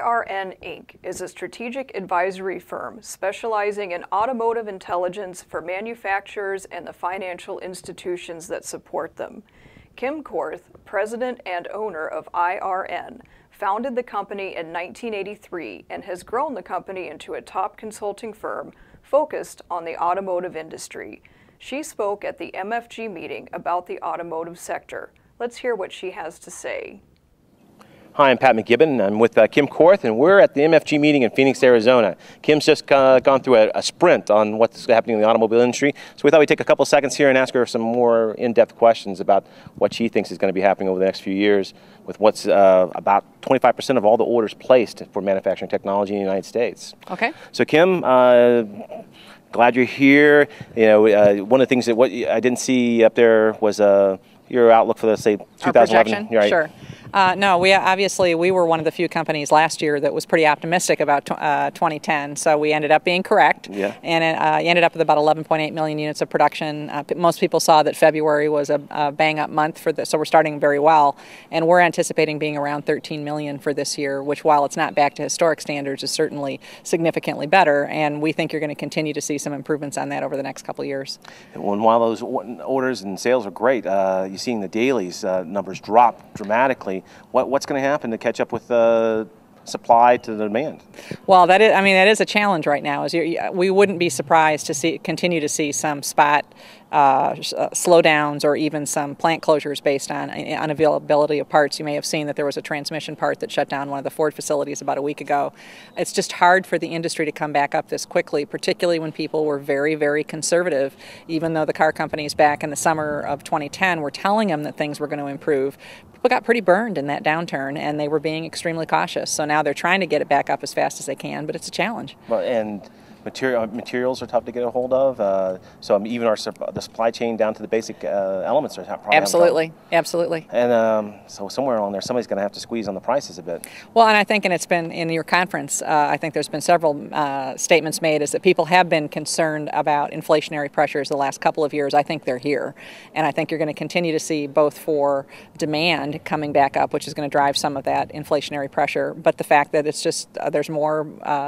IRN Inc. is a strategic advisory firm specializing in automotive intelligence for manufacturers and the financial institutions that support them. Kim Korth, president and owner of IRN, founded the company in 1983 and has grown the company into a top consulting firm focused on the automotive industry. She spoke at the MFG meeting about the automotive sector. Let's hear what she has to say. Hi, I'm Pat McGibbon. I'm with Kim Korth, and we're at the MFG meeting in Phoenix, Arizona. Kim's just gone through a sprint on what's happening in the automobile industry, so we thought we'd take a couple seconds here and ask her some more in-depth questions about what she thinks is going to be happening over the next few years with what's about 25% of all the orders placed for manufacturing technology in the United States. Okay. So Kim, glad you're here. You know, one of the things that I didn't see up there was your outlook for, let's say, 2011. Right. Sure. No, we were one of the few companies last year that was pretty optimistic about 2010, so we ended up being correct. Yeah. And it ended up with about 11.8 million units of production. Most people saw that February was a bang-up month for this, so we're starting very well. And we're anticipating being around 13 million for this year, which, while it's not back to historic standards, is certainly significantly better. And we think you're going to continue to see some improvements on that over the next couple of years. And while those orders and sales are great, you're seeing the dailies numbers drop dramatically. What's going to happen to catch up with supply to the demand? Well, that is a challenge right now. We wouldn't be surprised to continue to see some spot slowdowns or even some plant closures based on unavailability of parts. You may have seen that there was a transmission part that shut down one of the Ford facilities about a week ago. It's just hard for the industry to come back up this quickly, particularly when people were very, very conservative. Even though the car companies back in the summer of 2010 were telling them that things were going to improve, people got pretty burned in that downturn and they were being extremely cautious. So now they're trying to get it back up as fast as they can, but it's a challenge. Well, and materials are tough to get a hold of, so even the supply chain down to the basic elements are probably absolutely. And so somewhere along there, somebody's going to have to squeeze on the prices a bit. Well, and I think, and it's been in your conference, I think there's been several statements made, is that people have been concerned about inflationary pressures the last couple of years. I think they're here, and I think you're going to continue to see both for demand coming back up, which is going to drive some of that inflationary pressure, but the fact that it's just there's more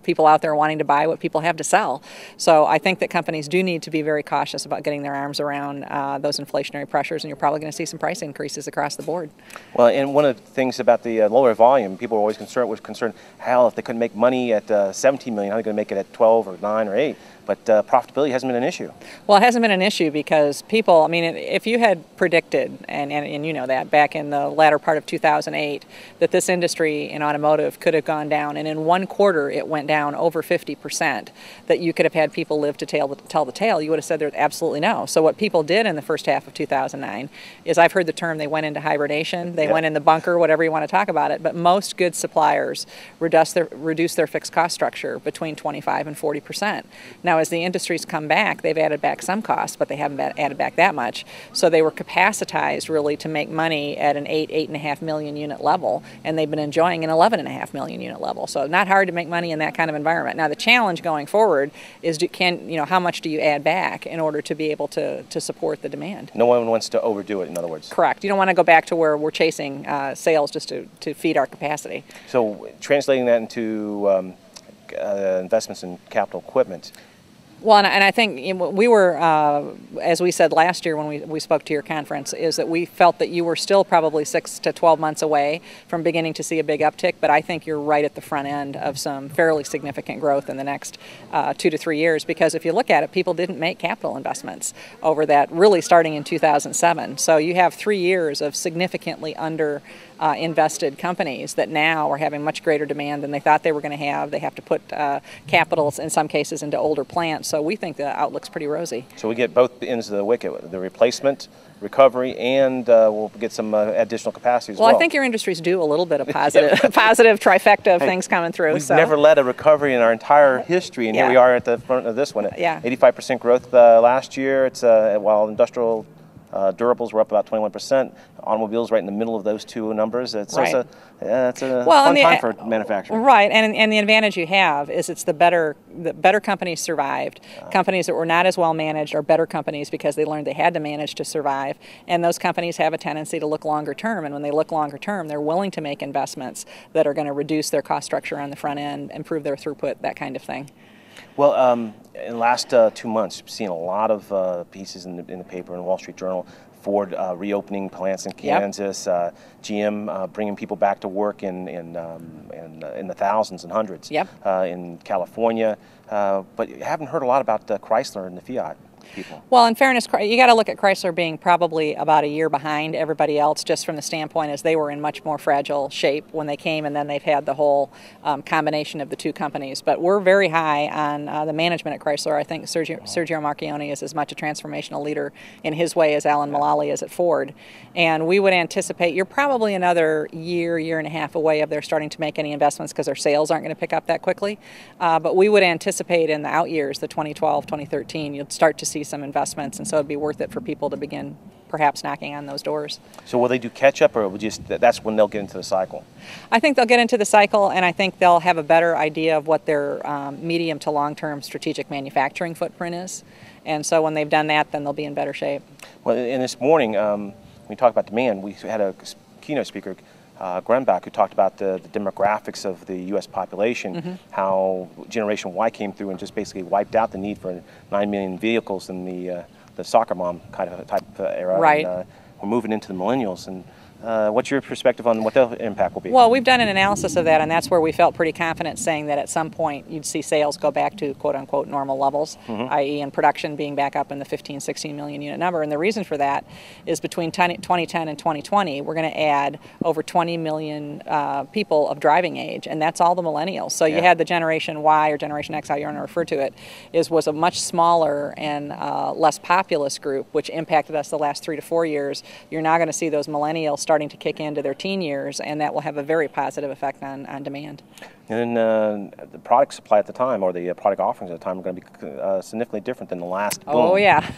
people out there wanting to buy what people have to sell. So I think that companies do need to be very cautious about getting their arms around those inflationary pressures, and you're probably going to see some price increases across the board. Well, and one of the things about the lower volume, people were always concerned, hell, if they couldn't make money at 17 million, how are they going to make it at 12 or 9 or 8? But profitability hasn't been an issue. Well, it hasn't been an issue because people, I mean, if you had predicted, and you know that, back in the latter part of 2008, that this industry in automotive could have gone down, and in one quarter it went down over 50%, that you could have had people live to tell the tale, you would have said there's absolutely no. So what people did in the first half of 2009 is, I've heard the term, they went into hibernation, they went in the bunker, whatever you want to talk about it, but most good suppliers reduce their fixed cost structure between 25 and 40%. Now, as the industry's come back, they've added back some costs, but they haven't added back that much. So they were capacitized really to make money at an 8.5 million unit level, and they've been enjoying an 11.5 million unit level. So not hard to make money in that kind of environment. Now the challenge going forward is, how much do you add back in order to be able to support the demand? No one wants to overdo it, in other words. Correct. You don't want to go back to where we're chasing sales just to feed our capacity. So translating that into investments in capital equipment. Well, and I think we were, as we said last year when we spoke to your conference, is that we felt that you were still probably 6 to 12 months away from beginning to see a big uptick, but I think you're right at the front end of some fairly significant growth in the next 2 to 3 years, because if you look at it, people didn't make capital investments over that, really starting in 2007. So you have 3 years of significantly under invested companies that now are having much greater demand than they thought they were going to have. They have to put capital, in some cases, into older plants. So we think the outlook's pretty rosy. So we get both ends of the wicket, the replacement, recovery, and we'll get some additional capacity as well. Well, I think your industry's due a little bit of positive trifecta of things coming through. We've never led a recovery in our entire history, and here we are at the front of this one. Yeah. 85% growth last year. It's while industrial durables were up about 21%. automobiles right in the middle of those two numbers. It's Right. it's a fun time for manufacturing. Right, and the advantage you have is it's the better companies survived. Companies that were not as well managed are better companies because they learned they had to manage to survive. And those companies have a tendency to look longer term. And when they look longer term, they're willing to make investments that are going to reduce their cost structure on the front end, improve their throughput, that kind of thing. Well, in the last 2 months, we've seen a lot of pieces in the paper in the Wall Street Journal. Ford reopening plants in Kansas, GM bringing people back to work in the thousands and hundreds in California, but you haven't heard a lot about Chrysler and the Fiat people. Well, in fairness, you got to look at Chrysler being probably about a year behind everybody else, just from the standpoint as they were in much more fragile shape when they came, and then they've had the whole combination of the two companies. But we're very high on the management at Chrysler. I think Sergio Marchionne is as much a transformational leader in his way as Alan Mulally is at Ford. And we would anticipate you're probably another year and a half away of their starting to make any investments because their sales aren't going to pick up that quickly. But we would anticipate in the out years, the 2012, 2013, you'll start to see some investments, and so it'd be worth it for people to begin perhaps knocking on those doors. So will they do catch up, or that's when they'll get into the cycle? I think they'll get into the cycle, and I think they'll have a better idea of what their medium to long-term strategic manufacturing footprint is. And so when they've done that, then they'll be in better shape. Well, in this morning, when we talked about demand, we had a keynote speaker, Grenbach, who talked about the demographics of the U.S. population, how Generation Y came through and just basically wiped out the need for 9 million vehicles in the soccer mom kind of type era. Right. And, we're moving into the millennials. And what's your perspective on what the impact will be? Well, we've done an analysis of that, and that's where we felt pretty confident saying that at some point you'd see sales go back to quote-unquote normal levels, i.e. in production being back up in the 15, 16 million unit number. And the reason for that is between 2010 and 2020, we're going to add over 20 million people of driving age, and that's all the millennials. So you had the Generation Y or Generation X, how you want to refer to it, was a much smaller and less populous group, which impacted us the last 3 to 4 years. You're now going to see those millennials starting to kick into their teen years, and that will have a very positive effect on demand. And then the product supply at the time, or the product offerings at the time, are going to be significantly different than the last boom. Oh, yeah.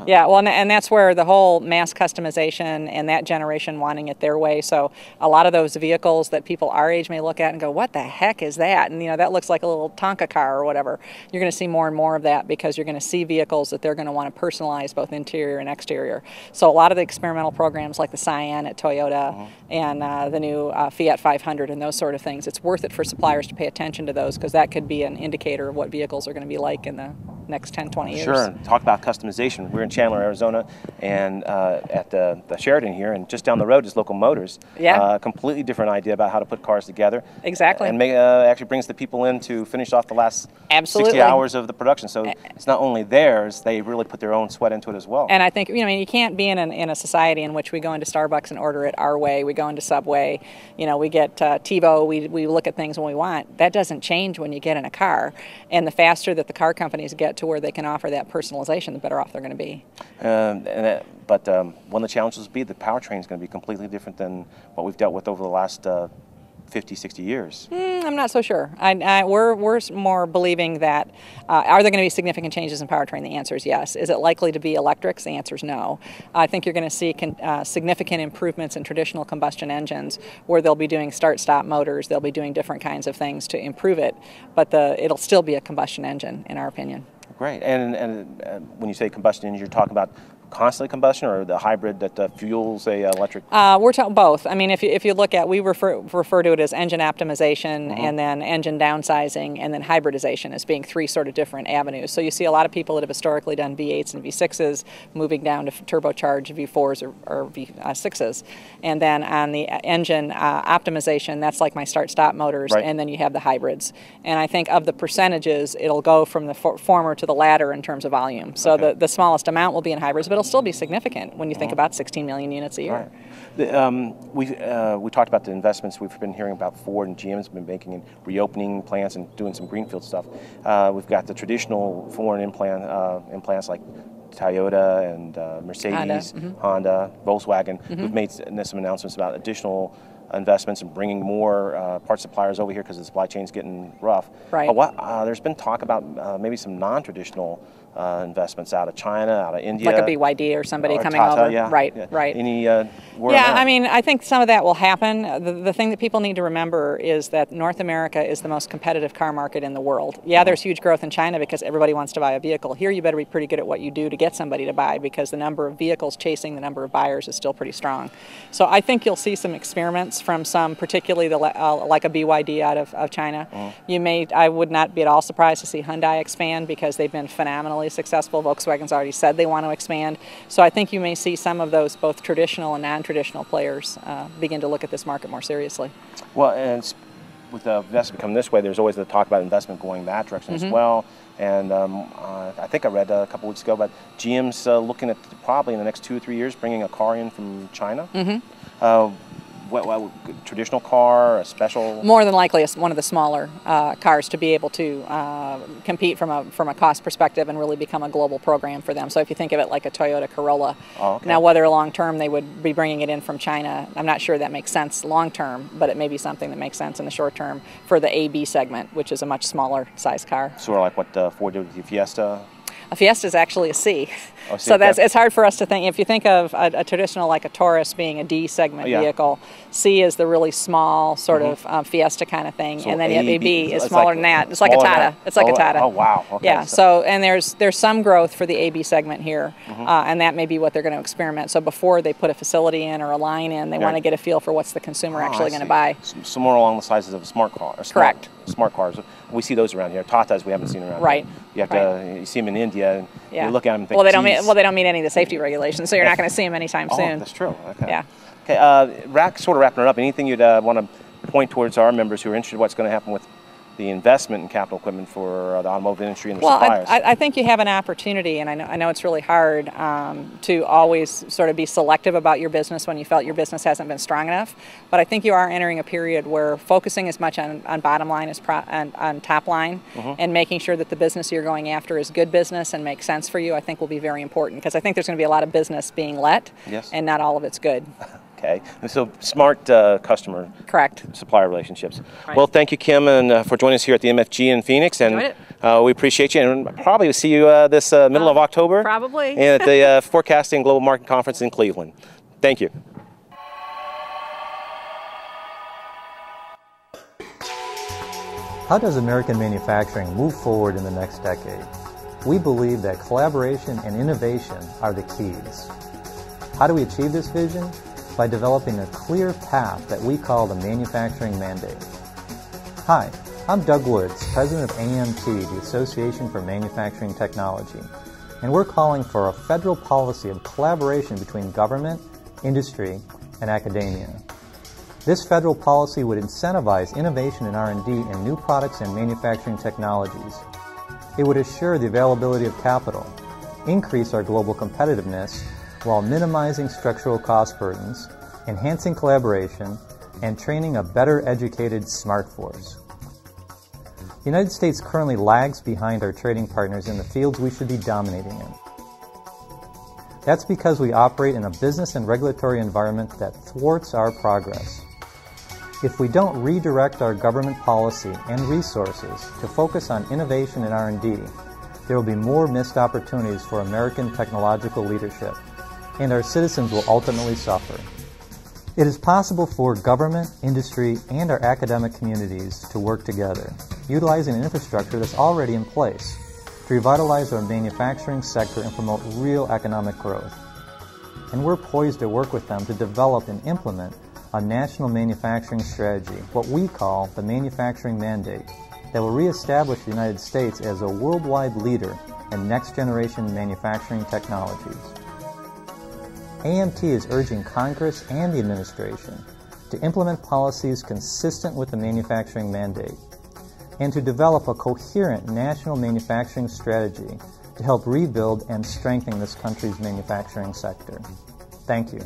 Yeah, well, and that's where the whole mass customization and that generation wanting it their way. So a lot of those vehicles that people our age may look at and go, what the heck is that? And, you know, that looks like a little Tonka car or whatever. You're going to see more and more of that because you're going to see vehicles that they're going to want to personalize both interior and exterior. So a lot of the experimental programs like the Cyan at Toyota and the new Fiat 500 and those sort of things, it's worth it for suppliers to pay attention to those because that could be an indicator of what vehicles are going to be like in the next 10, 20 years. Sure. Talk about customization. We're in Chandler, Arizona, and at the Sheraton here, and just down the road is Local Motors. Yeah. Completely different idea about how to put cars together. Exactly. And actually brings the people in to finish off the last 60 hours of the production. So it's not only theirs, they really put their own sweat into it as well. And I think, you know, you can't be in a society in which we go into Starbucks and order it our way. We go into Subway, you know, we get TiVo, we look at things when we want. That doesn't change when you get in a car. And the faster that the car companies get to where they can offer that personalization, the better off they're going to be. But one of the challenges will be the powertrain is going to be completely different than what we've dealt with over the last 50, 60 years. I'm not so sure. We're more believing that, are there going to be significant changes in powertrain? The answer is yes. Is it likely to be electrics? The answer is no. I think you're going to see significant improvements in traditional combustion engines where they'll be doing start-stop motors, they'll be doing different kinds of things to improve it, but it'll still be a combustion engine, in our opinion. Great. And when you say combustion engine, you're talking about constantly combustion or the hybrid that fuels a electric? We're talking both. I mean, if you look at, we refer to it as engine optimization and then engine downsizing and then hybridization as being three sort of different avenues. So you see a lot of people that have historically done V8s and V6s moving down to turbocharged V4s or V6s. And then on the engine optimization, that's like my start-stop motors, and then you have the hybrids. And I think of the percentages, it'll go from the former to the latter in terms of volume. So the smallest amount will be in hybrids, but it'll still be significant when you think about 16 million units a year. Right. We talked about the investments we've been hearing about Ford and GM has been making in reopening plants and doing some greenfield stuff. We've got the traditional foreign implants like Toyota and Mercedes, Honda, Volkswagen, who've made some announcements about additional investments and bringing more parts suppliers over here because the supply chain's getting rough. Right. There's been talk about maybe some non-traditional investments out of China, out of India. Like a BYD or somebody coming Tata, over. yeah. Right, yeah. right. Any word on Yeah, that? I mean, I think some of that will happen. The thing that people need to remember is that North America is the most competitive car market in the world. Yeah, there's huge growth in China because everybody wants to buy a vehicle. Here you better be pretty good at what you do to get somebody to buy because the number of vehicles chasing the number of buyers is still pretty strong. So I think you'll see some experiments from some, particularly like a BYD out of China. I would not be at all surprised to see Hyundai expand because they've been phenomenally successful. Volkswagen's already said they want to expand. So I think you may see some of those both traditional and non-traditional players begin to look at this market more seriously. Well, and with the investment coming this way, there's always the talk about investment going that direction as well. And I think I read a couple weeks ago about GM's looking at probably in the next 2 or 3 years bringing a car in from China. What traditional car, a special? More than likely, one of the smaller cars to be able to compete from a cost perspective and really become a global program for them. So if you think of it like a Toyota Corolla, now whether long term they would be bringing it in from China, I'm not sure that makes sense long term, but it may be something that makes sense in the short term for the AB segment, which is a much smaller size car. Sort of like what Ford did with the Fiesta. A Fiesta is actually a C. Oh, C, so it's hard for us to think. If you think of a traditional like a Taurus being a D segment vehicle, C is the really small sort of Fiesta kind of thing, so and then AB is like smaller than that. It's like a Tata. It's like a Tata. Oh wow. Okay. Yeah. So and there's some growth for the AB segment here, and that may be what they're going to experiment. So before they put a facility in or a line in, they want to get a feel for what's the consumer actually going to buy. So more along the sizes of a smart car. Correct. Smart cars. We see those around here. Tatas we haven't seen around here. You have to. You see them in India, and you look at them and think, well, they don't meet any of the safety regulations, so you're not going to see them anytime soon. That's true. Okay. Yeah. Okay. Sort of wrapping it up. Anything you'd want to point towards our members who are interested in what's going to happen with the investment in capital equipment for the automotive industry and the suppliers? I think you have an opportunity, and I know it's really hard to always sort of be selective about your business when you felt your business hasn't been strong enough. But I think you are entering a period where focusing as much on bottom line as on top line, and making sure that the business you're going after is good business and makes sense for you, I think will be very important, because I think there's going to be a lot of business being let, and not all of it's good. Okay, and so smart customer supplier relationships. Right. Well, thank you, Kim, and for joining us here at the MFG in Phoenix, and we appreciate you, and probably we'll see you this middle of October. Probably. And at the Forecasting Global Market Conference in Cleveland. Thank you. How does American manufacturing move forward in the next decade? We believe that collaboration and innovation are the keys. How do we achieve this vision? By developing a clear path that we call the manufacturing mandate. Hi, I'm Doug Woods, president of IMT, the Association for Manufacturing Technology, and we're calling for a federal policy of collaboration between government, industry, and academia. This federal policy would incentivize innovation in R&D in new products and manufacturing technologies. It would assure the availability of capital, increase our global competitiveness, while minimizing structural cost burdens, enhancing collaboration, and training a better educated smart force. The United States currently lags behind our trading partners in the fields we should be dominating in. That's because we operate in a business and regulatory environment that thwarts our progress. If we don't redirect our government policy and resources to focus on innovation and R&D, there will be more missed opportunities for American technological leadership, and our citizens will ultimately suffer. It is possible for government, industry, and our academic communities to work together, utilizing an infrastructure that's already in place to revitalize our manufacturing sector and promote real economic growth. And we're poised to work with them to develop and implement a national manufacturing strategy, what we call the manufacturing mandate, that will reestablish the United States as a worldwide leader in next-generation manufacturing technologies. IMT is urging Congress and the administration to implement policies consistent with the manufacturing mandate and to develop a coherent national manufacturing strategy to help rebuild and strengthen this country's manufacturing sector. Thank you.